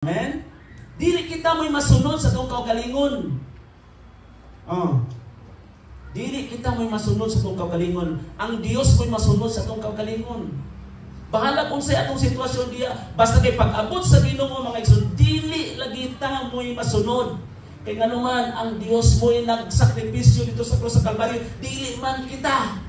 Amen? Dili kita mo'y masunod sa itong kaugalingon. Dili kita mo'y masunod sa itong kaugalingon. Ang Diyos mo'y masunod sa itong kaugalingon. Bahala kung sa atong sitwasyon diya. Basta kay pag-abot sa Ginoo mga igsoon, dili lagi ta mo'y masunod. Kaya nga naman, ang Diyos mo'y nagsakripisyo dito sa krus sa Kalbaryo, dili man kita.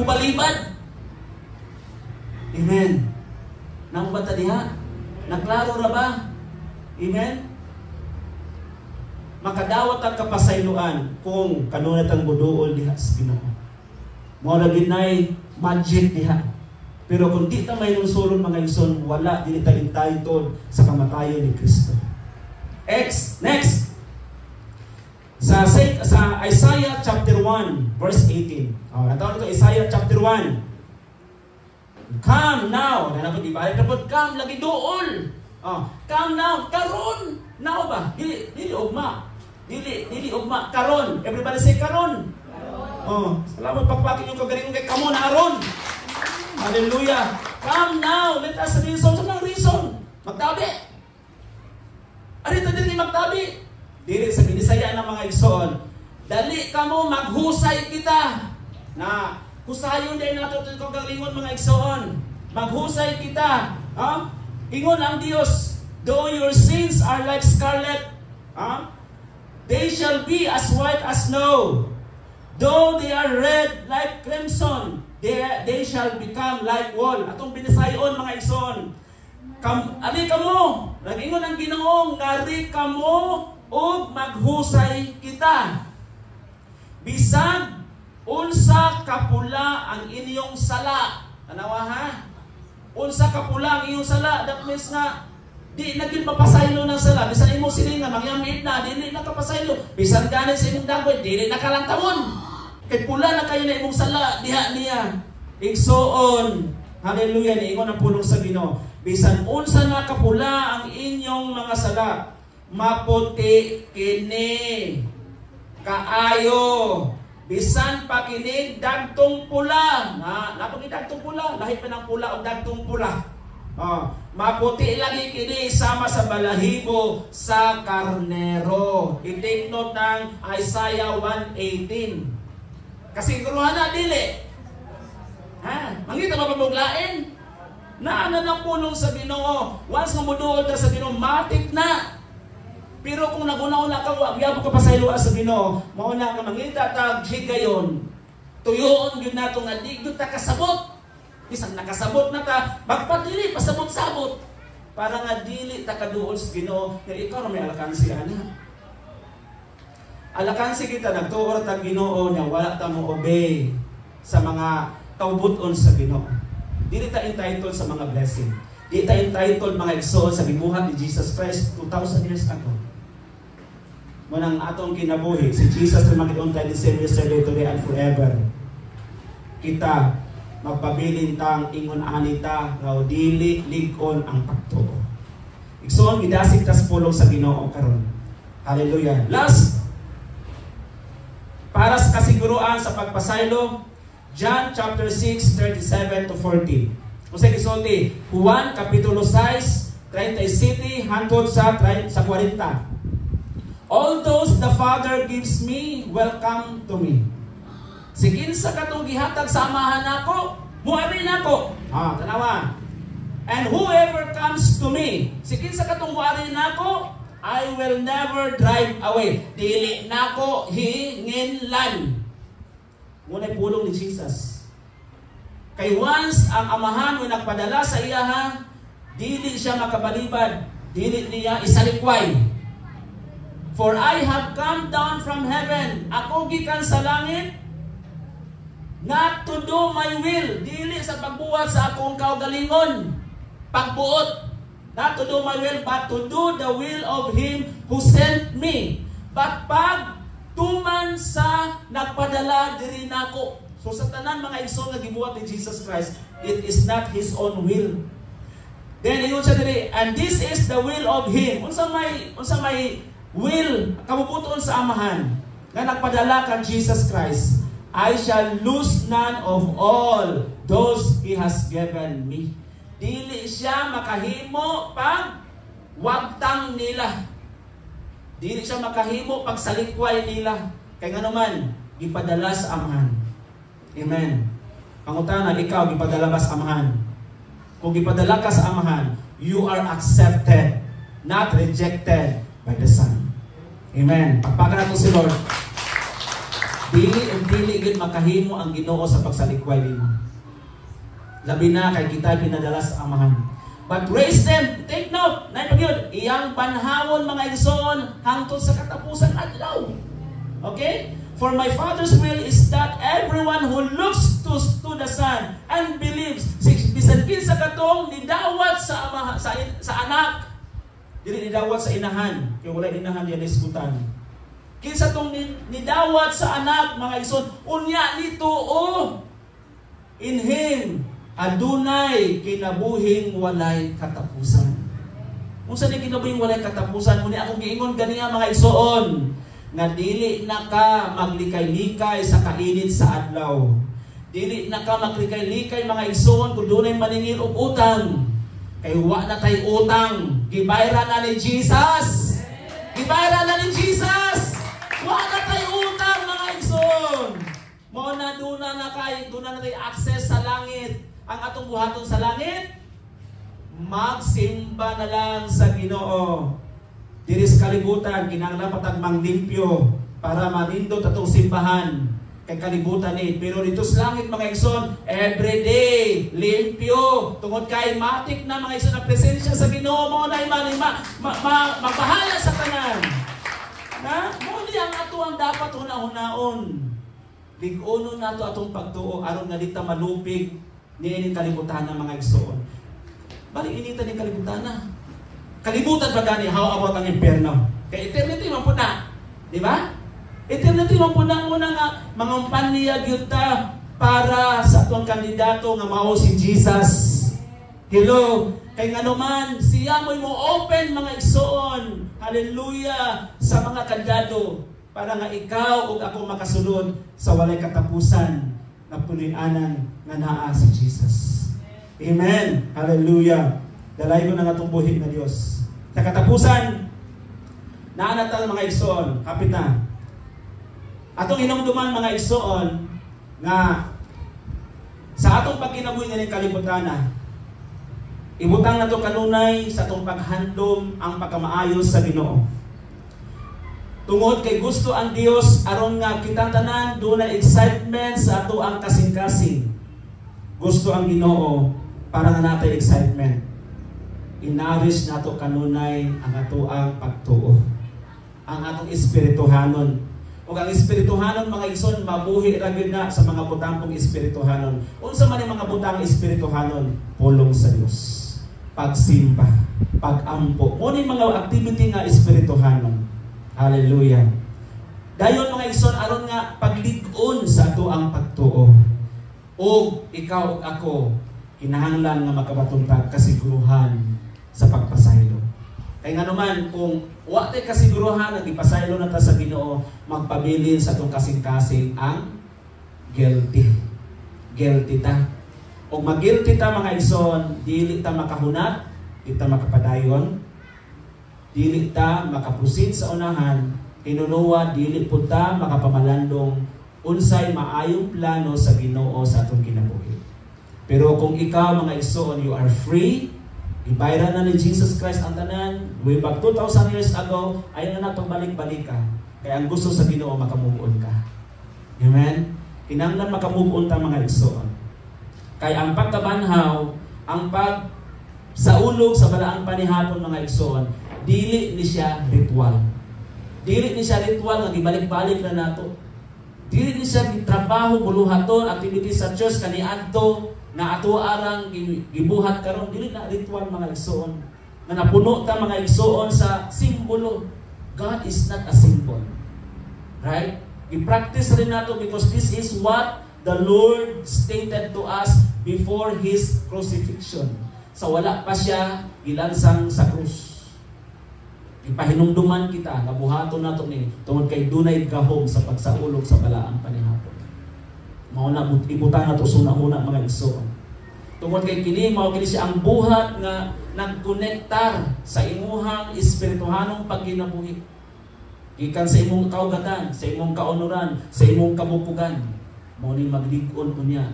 Balibad. Amen. Nang bata diha? Naklaro ra ba? Amen. Makadawat ang kapasayloan kung kanunay tang buduol diha sa Ginoo. Mao ra ginay magic diha. Pero kung di ta may lungsoron mga igsoon, wala dili ta entitled sa kamatayon ni Kristo. Next. Sa Isaiah chapter 1 verse 18. Natawag ito Isaiah chapter 1. Come now. Nanapod di ba? Come lagi dool. Come now. Karon. Now ba? Dili ugma. Dili ugma. Karon. Everybody say karon. Salamat pagpakin yung kagalingon kay kamo na aron. Hallelujah. Come now. Let us reason. Saan ang reason? Magtabi. Arito din magtabi. Dili sa binisaya ng mga igsoon, dali kamo maghusay kita. Na husayon din nato itong kagalingon mga igsoon. Maghusay kita. Ingon ang Dios, though your sins are like scarlet, they shall be as white as snow. Though they are red like crimson, they shall become like wool. Atong binisayon mga igsoon. Ari kamo, nag-ingon ang Ginoo, ngari kamo o maghusay kita. Bisag unsa kapula ang inyong sala. Tanawa ha? Unsa kapula ang inyong sala. That means nga, di naging papasaylo ng sala. Bisan imong silingan, mangyamit na, di nakapasaylo. Bisan ganit sa imong dagway, di nakalantamon. Kay pula na kayo na imong sala, diha niya. Igsoon. Hallelujah, niingon ang pulong sa Ginoo. Bisan unsa na kapula ang inyong mga sala. Maputi kini kaayo bisan pa kini dagtong pula napon ni dagtong pula lahi pa ng pula o dagtong pula maputi lagi kini sama sa balahibo sa karnero. I-take note ng Isaiah 1:18 kasi guruhan na dili mangita mapamuglain na ng pulong sa Ginoo. Once nga muduol ka sa Ginoo, matik na. Pero kung naguna-una ka, wag ka pasayloa sa Ginoo, mauna nga mangita tag higayon. Tuyoon gyud nato nga di gyud ta kasabot. Bisan nakasabot na ta, magpadili pasabot-sabot para nga dili ta kaduol sa Ginoo. Kaya ikaw ra may alakansi ana. Alakansi kita nagtuor ta Ginoo nya wala ta mo obey sa mga kaubuton sa Ginoo. Dili ta entitled sa mga blessing. Dili ta entitled mga igsoon sa gibuhat ni Jesus Christ 2,000 years ago. Manang atong kinabuhi, si Jesus na makituntay the same yesterday, today, and forever. Kita, magpabilin tang ingon anita, raw dili ligon ang pagtuo. Igsoon, gidasig tas pulong sa Ginoo karon. Hallelujah. Last, para sa kasiguruan sa pagpasaylo, John chapter 6, 37 to 40. Kung sa gisulti, Juan kapitulo 6, 37 hangtod sa 40. All those the Father gives me, welcome to me. Sigin sa katong gihatag sa amahan nako, muari nako. Tanawa. And whoever comes to me, sigin sa katong muari nako, I will never drive away. Dili nako hinginlan. Muna'y pulong ni Jesus. Kay once ang amahan mo nagpadala sa iya dili siya makabalibad, dili niya isalikway. For I have come down from heaven. Ako gikan sa langit, not to do my will. Dili sa pagbuhat sa akong kaugalingon. Pagbuot. Not to do my will, but to do the will of Him who sent me. But pag tuman sa nagpadala diri nako. So sa tanan mga igsoon nga gibuhat ni Jesus Christ, it is not His own will. Then ingon siya diri, and this is the will of Him. Unsa may will kabubuton sa Amahan nga nagpadala kang Jesus Christ, I shall lose none of all those He has given me. Dili siya makahimo pag wagtang nila. Dili siya makahimo pag salikway nila. Kaya nga naman, gipadala sa Amahan. Amen. Pangutana, ikaw gipadala ba sa Amahan? Kung gipadala ka sa Amahan, you are accepted, not rejected by the Son. Amen. Pagpagan natin si Lord. Dili gid makahimo ang Ginoo sa pagsalikway nimo. Labi na kay kita pinadala sa Amahan. But raise them, take note, na yun, iyang panhawon mga igsoon hangtod sa katapusan adlaw. Okay? For my Father's will is that everyone who looks to the Son and believes, bisan kinsa katong nidawat sa ama, sa anak, dili nidawat sa inahan, kay wala inahan yan iskutan. Kinsa tong nidawat sa anak mga igsoon, unya nito in Him adunay kinabuhing walay katapusan. Unsa ni kinabuhing walay katapusan? Muni akong giingon ganiya mga igsoon, nga dili na ka maglikay-likay sa kainit sa adlaw. Dili na ka maglikay-likay mga igsoon kung dunay maningil og utang. Kay wa na tay utang, gibayra na ni Jesus. Gibayra na ni Jesus. Wa na tay utang mga igsoon. Mao na duna na tay access sa langit. Ang atong buhaton sa langit, magsimba na lang sa Ginoo. Diri sa kalibutan, kinahanglan patag manglimpyo para manindot atong simbahan kay kalibutan ni. Pero dito sa langit mga igsoon, everyday limpyo. Tungod kay matik na mga igsoon ang presensya sa Ginoo mo na magbahala sa tanan. Na mo ni ang ato ang dapat una-unaon. Lig-unon nato atong pagtuo aron nga dita malupig niining kalibutan ng mga igsoon. Bali inita ni kalibutan na. Kalibutan ba gani how about ang impyerno? Kay eternity man po na. Di ba? Eternity man po na muna nga mangumpan niya gyud ta para sa atong kandidato nga mao si Jesus. Hello. Kay nga naman siya mo open mga igsoon. Hallelujah sa mga kandidato para nga ikaw ug ako makasulod sa walay katapusan na pulianan nga naa si Jesus. Amen. Hallelujah. Dalay ko na nga itong buhi na Diyos. Sa katapusan, naanatan mga igsoon, kapit na. Atong hinumduman mga igsoon, nga sa atong pagkinabuhi nga ng kalibutan na, ibutang na ito kanunay sa atong paghandom ang pagkamaayos sa Ginoo. Tungod kay gusto ang Dios aron nga kitang tanan doon na excitement sa ato ang kasing-kasing. Gusto ang Ginoo para nga natay excitement. Inaris nato kanunay ang ato ang pagtuo. Ang atong espirituhanon. Ug ang espirituhanon mga igsoon mabuhi ra gyud na sa mga butang espirituhanon. Unsa man ang mga butang espirituhanon? Pulong sa Dios. Pagsimba, pagampo. Mo ni mga activity nga espirituhanon. Hallelujah. Dayon mga igsoon aron nga paglig-on sa ato ang pagtuo. O ikaw ug ako kinahanglan nga makabatong kasiguruhan sa pagpasaylo. Kay nga naman kung wa tay kasiguruhan nga ipasaylo na ta sa Ginoo, magpabilin sa atong kasing-kasing ang guilty. Guilty ta. Og mag-guilty ta mga igsoon, dili ta makahunat, dili ta makapadayon. Dili ta makaproceed sa unahan, inunuwa dili pud ta makapamalandong unsay maayong plano sa Ginoo sa atong kinabuhi. Pero kung ikaw mga igsoon, you are free, ibayra na ni Jesus Christ ang tanan, way back 2,000 years ago, ayaw na natong balik-balik ka. Kaya ang gusto sa Ginoo makamove-on ka. Amen? Kinahanglan makamove-on ta mga igsoon. Kaya ang pagkabanhaw, ang pagsaulog sa balaang panihapon mga igsoon, dili ni siya ritual. Dili ni siya ritual nga gibalik-balik na nato. Dili ni siya trabaho buluhaton, activity sa church kaniadto na ato arang gibuhat karon, dili na ritual mga igsoon. Na napuno ta mga igsoon sa simbolo. God is not a symbol. Right? I-practice rin nato because this is what the Lord stated to us before His crucifixion. Sa wala pa siya ilansang sa krus. Ipahinumduman kita, kabuhaton nato ni tungod kay dunay gahom sa pagsaulog sa balaang panihapon. Mao na ibutan nato suna-una mga igsoon. Tungod kay kini mao kini siya ang buhat nga nagkonektar sa imuhang espirituhanong pagkinabuhi. Gikan sa imong kaugatan, sa imong kaunuran, sa imong kabupugan, mao ni maglig-on unya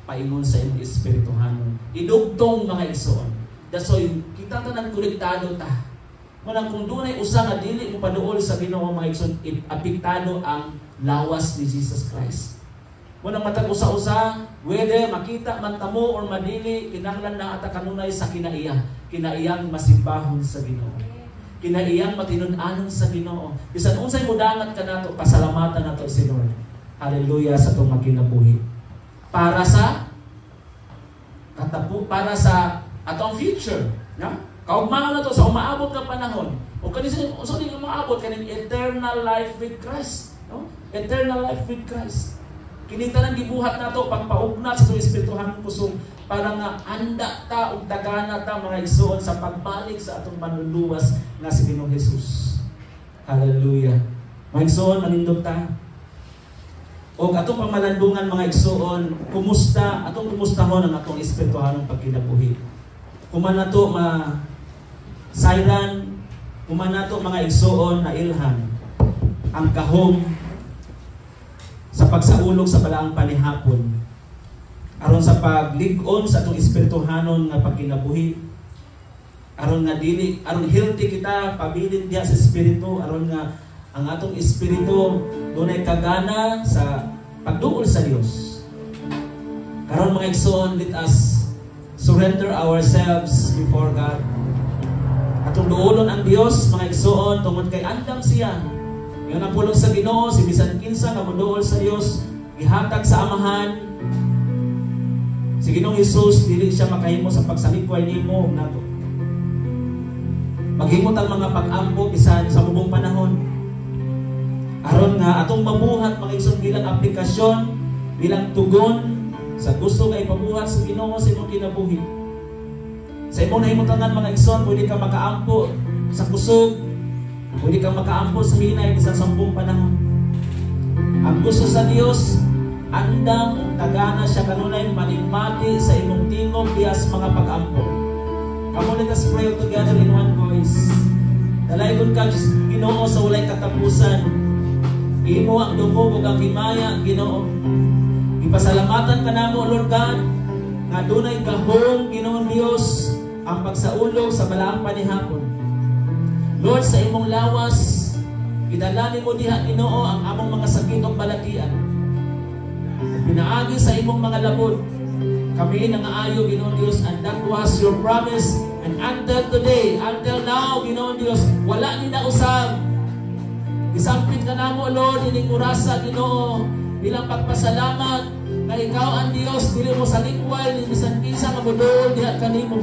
paingon sa imong espirituhanon. Idugtong mga igsoon. That's why kita tanan konektado ta. Manang kung dunay usa nga dili mo paduol sa Ginoo mga igsoon, apektado ang lawas ni Jesus Christ. Munang matag usa-usa, whether makita man tamo or madili, kinahanglan na ata kanunay sa kinaiya. Kinaiyang masimbahon sa Ginoo. Kinaiyang matinun-anon sa Ginoo. Bisan unsay mudangat kanato, pasalamatan nato si Lord. Hallelujah sa itong magkinabuhi. Para sa atong future, no? Kaugmaon na to sa umaabot ka panahon. O kanina so di umaabot kaning eternal life with Christ, no? Eternal life with Christ. Kinita nang gibuhat nato pagpaugnat sa espirituhan kusog para nga anda ta ug dagana ta mga igsoon sa pagbalik sa atong manluluwas nga si Ginoong Hesus. Hallelujah. Mga igsoon, manindot ta. O atong pamalandungan mga igsoon, atong kumustahon ang atong espirituhanong pagkinabuhi. Kuman nato sayran, kuman nato mga igsoon na ilhan ang gahom sa pagsaulog sa balaang panihapon aron sa paglig-on sa atong espirituhanon nga pagkinabuhi, aron nga dili, aron healthy kita, pabilin diya sa espiritu, aron nga ang atong espiritu dunay kagana sa pagduol sa Dios. Karon mga igsoon, let us surrender ourselves before God. Atong duolon ang Dios mga igsoon tungod kay andam siya. Yon ang pulong sa Ginoo, si bisan kinsa nga moduol sa Dios, gihatag sa Amahan. Si Ginoong Hesus dili siya makahimo sa pagsalikway nimo nato. Maghimot ang mga pag-ampo bisan sa mubong panahon. Aron nga atong mabuhat mga igsoon bilang aplikasyon, bilang tugon sa gusto kay pabuhat sa Ginoo sa imong kinabuhi. Sa imong nahimutangan mga igsoon, pwede ka makaampo sa kusog, pwede ka makaampo sa hinay bisan sa mubong panahon. Ang gusto sa Dios, andam tagana siya kanunay manimati sa imong tingog dias mga pag-ampo. Come on, let us pray together in one voice. Dalaygon ka Ginoo sa walay katapusan. Imo ang dungog ug ang himaya, Ginoo. Ipasalamatan ka namo, Lord God, nga dunay gahom, Ginoong Dios, ang pagsaulog sa balaang panihapon. Lord, sa imong lawas, idalani mo diha, Ginoo, ang among mga sakit ug balatian. Pinaagi sa imong mga labod, kami nangaayo, Ginoong Dios, and that was your promise. And until today, until now, Ginoong Dios, wala ni na usab. Isampit ka namo, Lord, ining orasa, Ginoo, bilang pagpasalamat na ikaw ang Dios, dili mo sa likway, ni bisan kinsa nga modol diha kanimo.